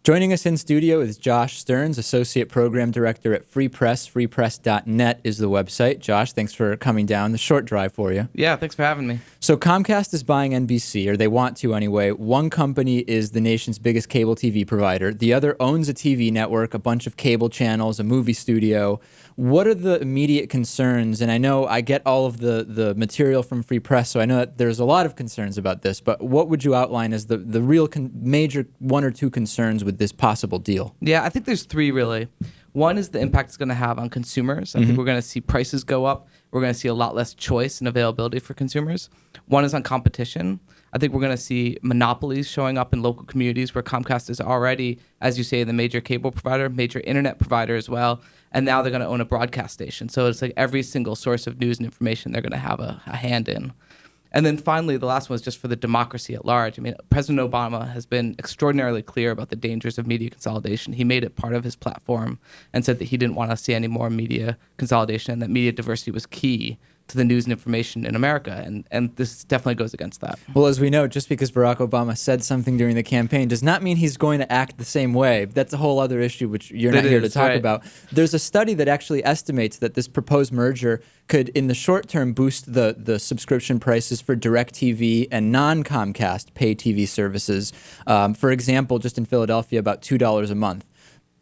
Joining us in studio is Josh Stearns, Associate Program Director at FreePress. FreePress.net is the website. Josh, thanks for coming down. The short drive for you. Yeah, thanks for having me. So Comcast is buying NBC, or they want to anyway. One company is the nation's biggest cable TV provider. The other owns a TV network, a bunch of cable channels, a movie studio. What are the immediate concerns? And I know I get all of the material from Free Press, so I know that there's a lot of concerns about this, but what would you outline as the real major one or two concerns with this possible deal? Yeah, I think there's three really. One is the impact it's going to have on consumers. I think we're going to see prices go up. We're going to see a lot less choice and availability for consumers. One is on competition. I think we're going to see monopolies showing up in local communities where Comcast is already, as you say, the major cable provider, major internet provider as well. And now they're going to own a broadcast station. So it's like every single source of news and information they're going to have a hand in. And then finally, the last one is just for the democracy at large. I mean, President Obama has been extraordinarily clear about the dangers of media consolidation. He made it part of his platform and said that he didn't want to see any more media consolidation and that media diversity was key to the news and information in America. And this definitely goes against that. Well, as we know, just because Barack Obama said something during the campaign does not mean he's going to act the same way. That's a whole other issue, which you're not here to talk about. There's a study that actually estimates that this proposed merger could, in the short term, boost the subscription prices for DirecTV and non-Comcast pay TV services. For example, just in Philadelphia, about $2 a month.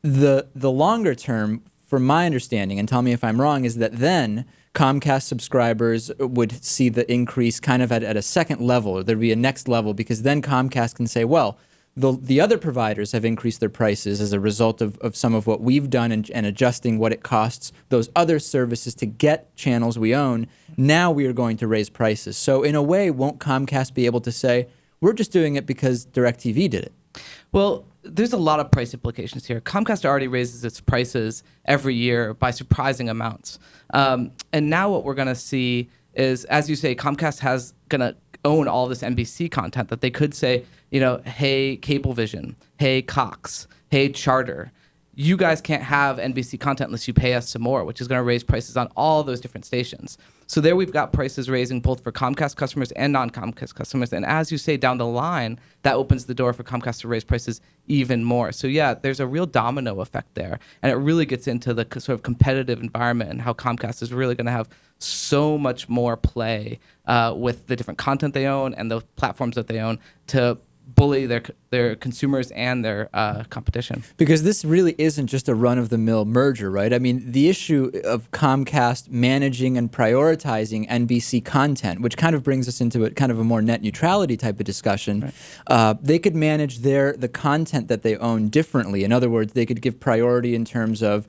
The longer term, from my understanding, and tell me if I'm wrong, is that then Comcast subscribers would see the increase kind of at a second level, or there'd be a next level, because then Comcast can say, well, the other providers have increased their prices as a result of some of what we've done and adjusting what it costs those other services to get channels we own. Now we are going to raise prices. So in a way, won't Comcast be able to say, we're just doing it because DirecTV did it? Well, there's a lot of price implications here. Comcast already raises its prices every year by surprising amounts. And now what we're going to see is, as you say, Comcast has going to own all this NBC content that they could say, you know, hey, Cablevision, hey, Cox, hey, Charter, you guys can't have NBC content unless you pay us some more, which is going to raise prices on all those different stations. So there we've got prices raising both for Comcast customers and non-Comcast customers. And as you say, down the line, that opens the door for Comcast to raise prices even more. So yeah, there's a real domino effect there. And it really gets into the sort of competitive environment and how Comcast is really going to have so much more play with the different content they own and the platforms that they own to bully their consumers and their competition. Because this really isn't just a run-of-the-mill merger, right? I mean, the issue of Comcast managing and prioritizing NBC content, which kind of brings us into kind of a more net neutrality type of discussion. Right. They could manage the content that they own differently. In other words, they could give priority in terms of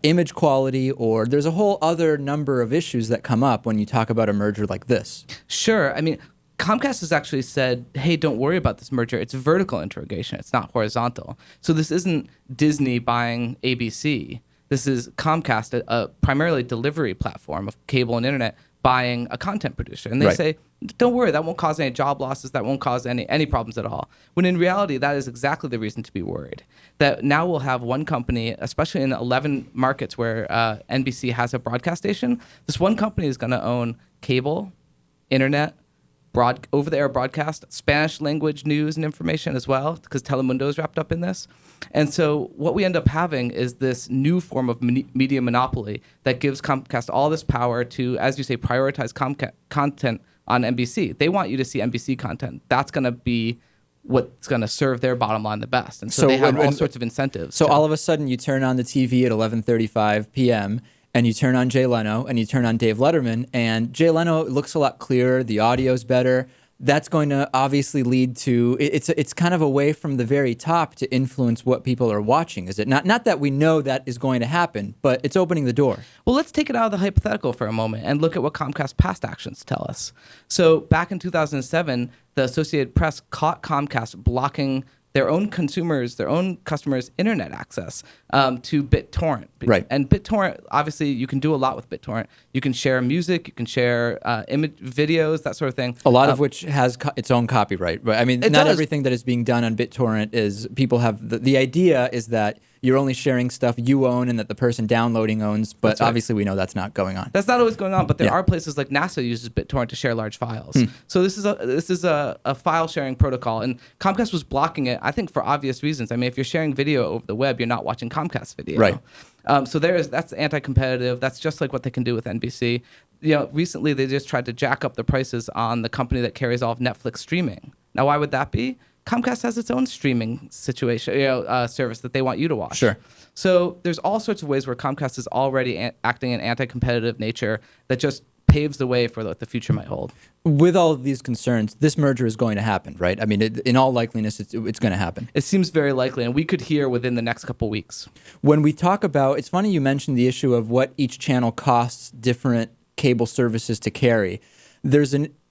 image quality, or there's a whole other number of issues that come up when you talk about a merger like this. Sure. I mean, Comcast has actually said, hey, don't worry about this merger. It's vertical integration. It's not horizontal. So this isn't Disney buying ABC. This is Comcast, a primarily delivery platform of cable and internet, buying a content producer. And they say, don't worry, that won't cause any job losses. That won't cause any problems at all. When in reality, that is exactly the reason to be worried. That now we'll have one company, especially in 11 markets where NBC has a broadcast station, this one company is going to own cable, internet, over-the-air broadcast, Spanish language news and information as well, because Telemundo is wrapped up in this. And so what we end up having is this new form of media monopoly that gives Comcast all this power to, as you say, prioritize content on NBC. They want you to see NBC content. That's going to be what's going to serve their bottom line the best. And so they have all sorts of incentives. So all of a sudden you turn on the TV at 11:35 p.m., and you turn on Jay Leno, and you turn on Dave Letterman, and Jay Leno looks a lot clearer, the audio's better. That's going to obviously lead to, it's kind of a way from the very top to influence what people are watching, is it? Not that we know that is going to happen, but it's opening the door. Well, let's take it out of the hypothetical for a moment and look at what Comcast's past actions tell us. So back in 2007, the Associated Press caught Comcast blocking their own consumers, their own customers' internet access to BitTorrent. Right. And BitTorrent, obviously, you can do a lot with BitTorrent. You can share music, you can share image, videos, that sort of thing. A lot of which has its own copyright. Right? I mean, not everything that is being done on BitTorrent is, people have, the idea is that you're only sharing stuff you own and that the person downloading owns. But obviously we know that's not going on. That's not always going on, but there are places like NASA uses BitTorrent to share large files. So this is a file sharing protocol, and Comcast was blocking it, I think, for obvious reasons. I mean, if you're sharing video over the web, you're not watching Comcast video. Right. So that's anti-competitive. That's just like what they can do with NBC. Recently they just tried to jack up the prices on the company that carries all of Netflix streaming. Now, why would that be? Comcast has its own streaming situation, service that they want you to watch. Sure. So there's all sorts of ways where Comcast is already acting in anti-competitive nature that just paves the way for what the future might hold. With all of these concerns, this merger is going to happen, right? I mean, in all likeliness, it's going to happen. It seems very likely, and we could hear within the next couple weeks. When we talk about, it's funny you mentioned the issue of what each channel costs different cable services to carry.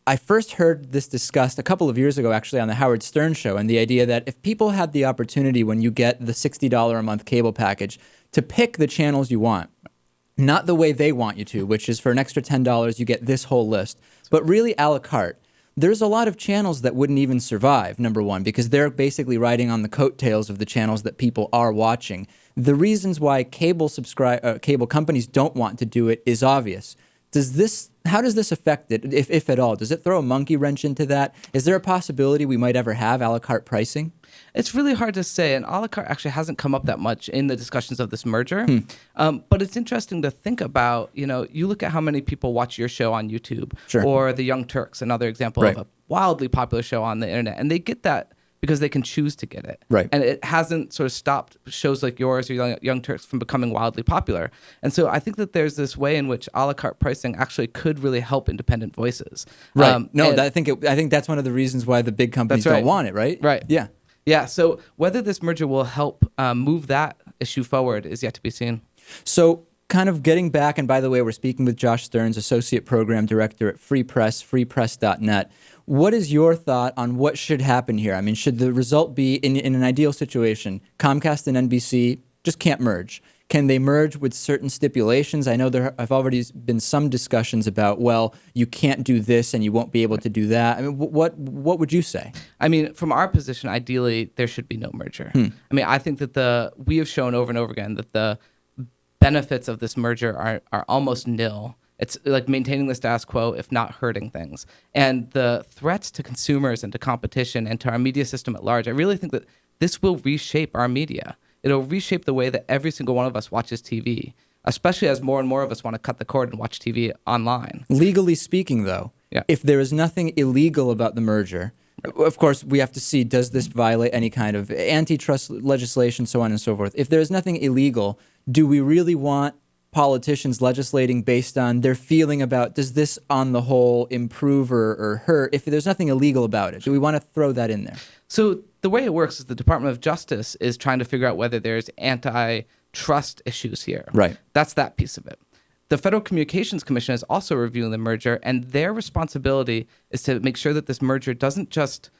I first heard this discussed a couple of years ago, actually, on the Howard Stearns show, and the idea that if people had the opportunity when you get the $60 a month cable package to pick the channels you want, not the way they want you to, which is for an extra $10, you get this whole list, but really a la carte. There's a lot of channels that wouldn't even survive, number one, because they're basically riding on the coattails of the channels that people are watching. The reasons why cable companies don't want to do it is obvious. How does this affect it, if at all? Does it throw a monkey wrench into that? Is there a possibility we might ever have a la carte pricing? It's really hard to say, and a la carte actually hasn't come up that much in the discussions of this merger. But it's interesting to think about, you look at how many people watch your show on YouTube, or The Young Turks, another example of a wildly popular show on the internet, and they get that because they can choose to get it. Right. And it hasn't sort of stopped shows like yours or Young Turks from becoming wildly popular. And so I think that there's this way in which a la carte pricing actually could really help independent voices. Right. I think that's one of the reasons why the big companies don't want it, right? Right. Yeah. Yeah. So whether this merger will help move that issue forward is yet to be seen. So kind of getting back, and by the way, we're speaking with Josh Stearns, Associate Program Director at FreePress, freepress.net. What is your thought on what should happen here? I mean, should the result be, in an ideal situation, Comcast and NBC just can't merge? Can they merge with certain stipulations? I know there have already been some discussions about, well, you can't do this and you won't be able to do that. I mean, what would you say? I mean, from our position, ideally, there should be no merger. I mean, I think that we have shown over and over again that the benefits of this merger are almost nil. It's like maintaining the status quo, if not hurting things. And the threats to consumers and to competition and to our media system at large, I really think that this will reshape our media. It'll reshape the way that every single one of us watches TV, especially as more and more of us want to cut the cord and watch TV online. Legally speaking, though, if there is nothing illegal about the merger, of course, we have to see, does this violate any kind of antitrust legislation, so on and so forth. If there is nothing illegal, do we really want politicians legislating based on their feeling about, does this on the whole improve or hurt? If there's nothing illegal about it, do we want to throw that in there? So the way it works is the Department of Justice is trying to figure out whether there's antitrust issues here. Right. That's that piece of it. The Federal Communications Commission is also reviewing the merger, and their responsibility is to make sure that this merger doesn't just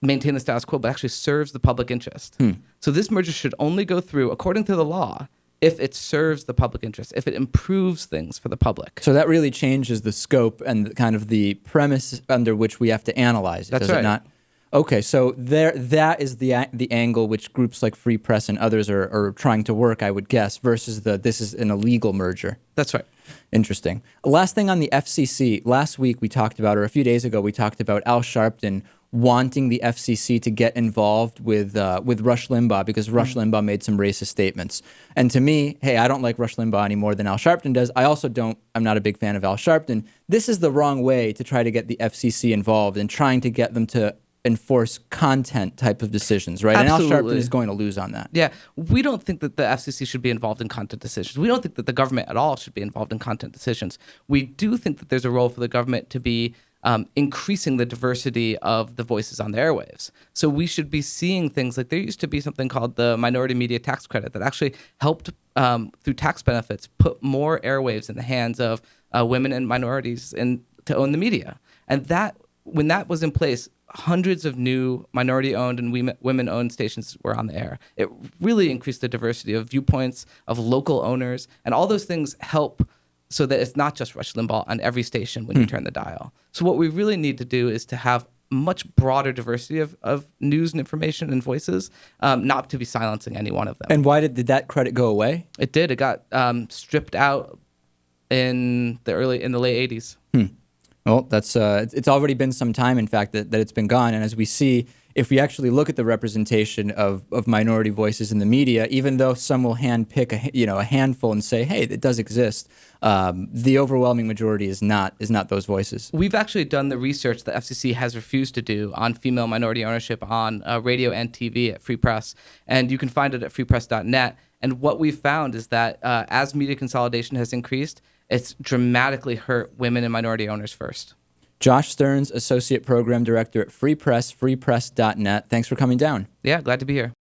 maintain the status quo, but actually serves the public interest. So this merger should only go through, according to the law, if it serves the public interest, if it improves things for the public. So that really changes the scope and kind of the premise under which we have to analyze it, That's does right. it not? Okay, so that is the angle which groups like Free Press and others are trying to work, I would guess, versus this is an illegal merger. That's right. Interesting. Last thing on the FCC. Last week we talked about, or a few days ago, we talked about Al Sharpton wanting the FCC to get involved with Rush Limbaugh because Rush Limbaugh made some racist statements. And to me, hey, I don't like Rush Limbaugh any more than Al Sharpton does. I'm not a big fan of Al Sharpton. This is the wrong way to try to get the FCC involved and trying to get them to enforce content type of decisions, right? Absolutely. And Al Sharpton is going to lose on that. Yeah, we don't think that the FCC should be involved in content decisions. We don't think that the government at all should be involved in content decisions. We do think that there's a role for the government to be increasing the diversity of the voices on the airwaves. So we should be seeing things like there used to be something called the Minority Media Tax Credit that actually helped, through tax benefits, put more airwaves in the hands of women and minorities to own the media. And when that was in place, hundreds of new minority-owned and women-owned stations were on the air. It really increased the diversity of viewpoints, of local owners, and all those things help so that it's not just Rush Limbaugh on every station when you turn the dial. So what we really need to do is to have much broader diversity of news and information and voices, not to be silencing any one of them. And why did that credit go away? It did. It got stripped out in the late 80s. Well, that's it's already been some time, in fact, that it's been gone. And as we see, if we actually look at the representation of minority voices in the media, even though some will handpick a handful and say, hey, it does exist, the overwhelming majority is not those voices. We've actually done the research the FCC has refused to do on female minority ownership on radio and TV at FreePress, and you can find it at freepress.net. And what we've found is that as media consolidation has increased, it's dramatically hurt women and minority owners first. Josh Stearns, Associate Program Director at FreePress, freepress.net. Thanks for coming down. Yeah, glad to be here.